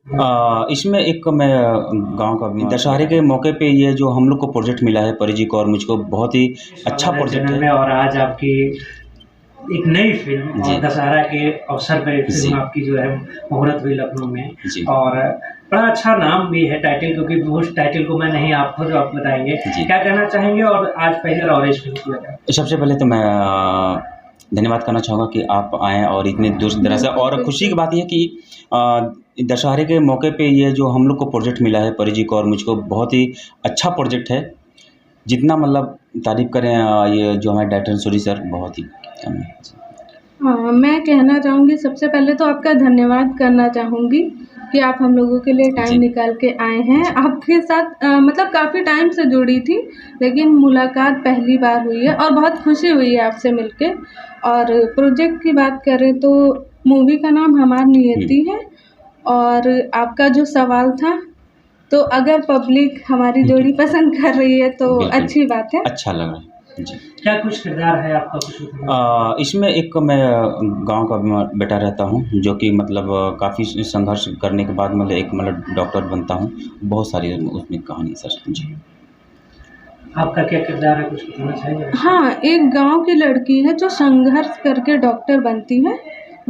इसमें एक मैं गाँव का दशहरे के मौके पे ये जो हम लोग को प्रोजेक्ट मिला है परी जी को और मुझको बहुत ही अच्छा स्वागत है प्रोजेक्ट चैनल है। में। और आज आपकी एक नई फ़िल्म जी। और दशहरा के अवसर पे एक जी। फ़िल्म आपकी जो है मुहूर्त हुई लखनऊ में। जी। और बड़ा अच्छा नाम भी है टाइटल, क्योंकि उस टाइटल को मैं नहीं, आप खुद आप बताएँगे। जी। क्या कहना चाहेंगे और आज पहले ऑरेंज फ़िल्म की वजह? सबसे पहले तो मैं धन्यवाद करना चाहूँगा कि आप आएँ और इतने दूर दराज़ से और खुशी की बात ये है कि दशहरे के मौके पे ये जो हम लोग को प्रोजेक्ट मिला है परी जी को और मुझको बहुत ही अच्छा प्रोजेक्ट है। जितना मतलब तारीफ़ करें ये जो हमारे डायरेक्टर सूरी सर बहुत ही कम है। हाँ, मैं कहना चाहूँगी सबसे पहले तो आपका धन्यवाद करना चाहूँगी कि आप हम लोगों के लिए टाइम जी। निकाल के आए हैं। आपके साथ मतलब काफ़ी टाइम से जुड़ी थी, लेकिन मुलाकात पहली बार हुई है और बहुत खुशी हुई है आपसे मिलके। और प्रोजेक्ट की बात करें तो मूवी का नाम हमार नियति है। और आपका जो सवाल था, तो अगर पब्लिक हमारी जोड़ी पसंद कर रही है तो बिल्कुल। अच्छी बात है। अच्छा लग रहा है। जी। क्या कुछ किरदार है आपका कुछ बताइए? इसमें एक मैं गाँव का बेटा रहता हूँ, जो कि मतलब काफ़ी संघर्ष करने के बाद मतलब एक मतलब डॉक्टर बनता हूँ। बहुत सारी उसमें कहानी सर। जी। आपका क्या किरदार है, कुछ बताना चाहेंगे? हाँ, एक गाँव की लड़की है जो संघर्ष करके डॉक्टर बनती है,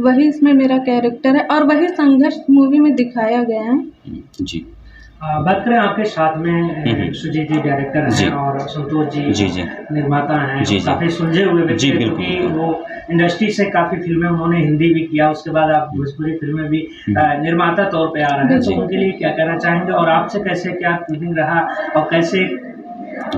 वही इसमें मेरा कैरेक्टर है और वही संघर्ष मूवी में दिखाया गया है। जी। बात करें आपके साथ में हुँ। सुजीत जी डायरेक्टर जी। हैं और संतोष जी जी, जी। निर्माता हैं। जी, जी। काफ़ी सुलझे हुए व्यक्ति जी, हैं, बिल्कुल, क्योंकि बिल्कुल। वो इंडस्ट्री से काफ़ी फ़िल्में उन्होंने हिंदी भी किया, उसके बाद आप भोजपुरी फ़िल्में भी निर्माता तौर पे आ रहे हैं। जी। तो उनके लिए क्या कहना चाहेंगे और आपसे कैसे क्या फीलिंग रहा और कैसे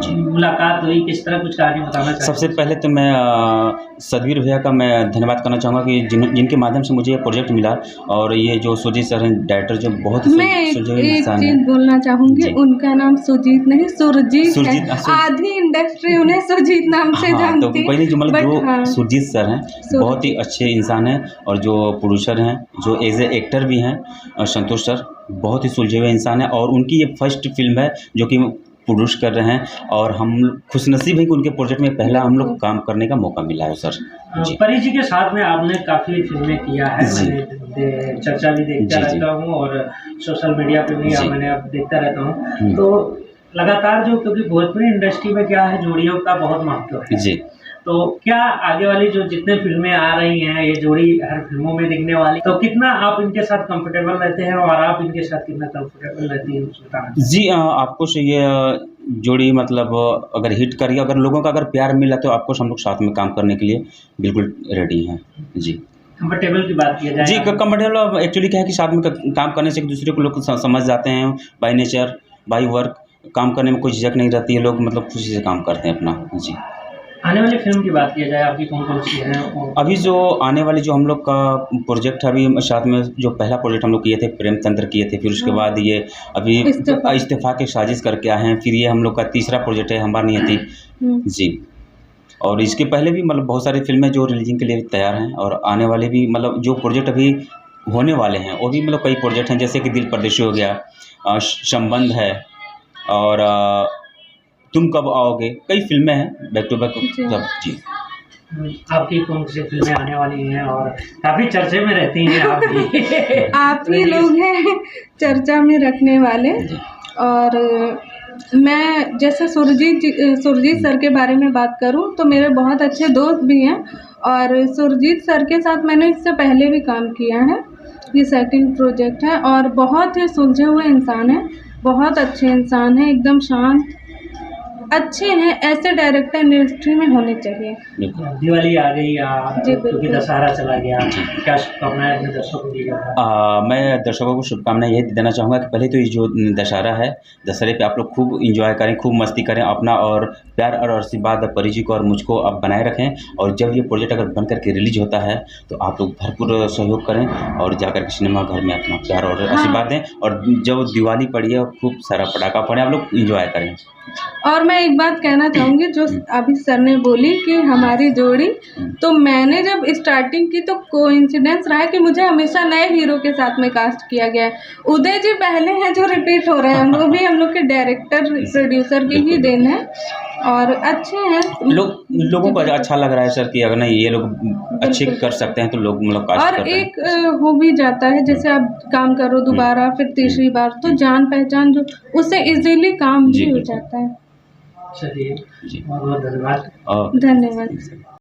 मुलाकात हुई, किस तरह कुछ कहानी बताना चाहेंगे? सबसे पहले तो मैं सदवीर भैया का मैं धन्यवाद करना चाहूँगा कि जिनके माध्यम से मुझे ये प्रोजेक्ट मिला और ये जो सुजीत सर हैं डायरेक्टर जो बहुत ही मैं सुलझे हुए एक इंसान चीज़ हैं। बोलना चाहूँगी, जी। उनका नाम सुजीत नहीं सुरजीत सुरजीत है। आधी इंडस्ट्री उन्हें सुजीत नाम से हाँ, तो जानती कोई नहीं जो मतलब बट जो हाँ, सुरजीत सर हैं, बहुत ही अच्छे इंसान हैं और जो प्रोड्यूसर हैं, जो एज़ ए एक्टर भी हैं संतोष सर, बहुत ही सुलझे हुए इंसान हैं और उनकी ये फर्स्ट फ़िल्म है जो कि प्रोड्यूस कर रहे हैं और हम खुशनसीब हैं कि उनके प्रोजेक्ट में पहला हम लोग काम करने का मौका मिला है सर। जी। परी जी के साथ में आपने काफ़ी फ़िल्में किया है। जी। मैंने चर्चा भी देखता जी, जी। रहता हूँ और सोशल मीडिया पे भी जी। मैंने अब देखता रहता हूँ। हुँ। तो लगातार जो, क्योंकि भोजपुरी इंडस्ट्री में क्या है, जोड़ियों का बहुत महत्व है। जी। तो क्या आगे वाली जो जितने फ़िल्में आ रही हैं, ये जोड़ी हर फ़िल्मों में दिखने वाली, तो कितना आप इनके साथ कंफर्टेबल रहते हैं और आप इनके साथ कितना कंफर्टेबल रहती हैं, कुछ बताना चाहें? जी आपको चाहिए जोड़ी मतलब अगर हिट करिए, अगर लोगों का अगर प्यार मिला तो आपको हम लोग साथ में काम करने के लिए बिल्कुल रेडी हैं। जी। कंफर्टेबल की बात किया जी, जाए। कंफर्टेबल एक्चुअली क्या है कि साथ में काम करने से एक-दूसरे को लोग समझ जाते हैं बाय नेचर, बाय वर्क काम करने में कोई झिझक नहीं रहती है, लोग मतलब खुशी से काम करते हैं अपना। जी। आने वाली फ़िल्म की बात किया जाए, आपकी कौन-कौन सी है? और अभी जो आने वाली जो हम लोग का प्रोजेक्ट है अभी साथ में जो पहला प्रोजेक्ट हम लोग किए थे प्रेम तंत्र किए थे, फिर उसके हाँ। बाद ये अभी इस्तीफा। इस्तीफा की साजिश करके आए हैं, फिर ये हम लोग का तीसरा प्रोजेक्ट है हमार नियति। हुँ। जी। और इसके पहले भी मतलब बहुत सारी फ़िल्में जो रिलीज़िंग के लिए तैयार हैं और आने वाले भी मतलब जो प्रोजेक्ट अभी होने वाले हैं, वो भी मतलब कई प्रोजेक्ट हैं जैसे कि दिल परदेशी हो गया संबंध है और तुम कब आओगे, कई फ़िल्में हैं बैक टू बैक जी। सब। जी। आपकी कौन सी फ़िल्में आने वाली हैं और काफ़ी चर्चे में रहती हैं आप भी? आप ही लोग हैं चर्चा में रखने वाले। जी। और मैं जैसे सुरजीत सर के बारे में बात करूँ तो मेरे बहुत अच्छे दोस्त भी हैं और सुरजीत सर के साथ मैंने इससे पहले भी काम किया है। ये सेकंड प्रोजेक्ट है और बहुत ही सुलझे हुए इंसान हैं, बहुत अच्छे इंसान हैं, एकदम शांत, अच्छे हैं। ऐसे डायरेक्टर इंडस्ट्री में होने चाहिए। बिल्कुल। दिवाली आ गई जी, क्योंकि बिल्कुल। दशहरा चला गया, क्या शुभकामनाएँ अपने दर्शकों को दीजिएगा? मैं दर्शकों को शुभकामनाएँ ये देना चाहूँगा कि पहले तो ये जो दशहरा है, दशहरे पे आप लोग खूब एन्जॉय करें, खूब मस्ती करें, अपना और प्यार और आशीर्वाद परी जी को और मुझको आप बनाए रखें और जब ये प्रोजेक्ट अगर बन कर के रिलीज़ होता है, तो आप लोग भरपूर सहयोग करें और जाकर के सिनेमा घर में अपना प्यार और आशीर्वाद दें और जब दिवाली पड़ी है खूब सारा पटाखा फोड़ें, आप लोग एन्जॉय करें। और मैं मैं एक बात कहना चाहूँगी जो अभी सर ने बोली कि हमारी जोड़ी, तो मैंने जब स्टार्टिंग की तो कोइंसिडेंस रहा कि मुझे हमेशा नए हीरो के साथ में कास्ट किया गया है। उदय जी पहले हैं जो रिपीट हो रहे हैं, वो भी हम लोग के डायरेक्टर प्रोड्यूसर की ही देन है और अच्छे हैं लोगों को अच्छा लग रहा है सर कि अगर नहीं ये लोग अच्छे कर सकते हैं तो लोग मतलब कास्ट और करते हैं। एक हो भी जाता है जैसे आप काम करो दोबारा फिर तीसरी बार तो जान पहचान जो उससे इजीली काम जी, भी हो बिल्कुल। जाता है। चलिए जी बहुत बहुत धन्यवाद। और धन्यवाद।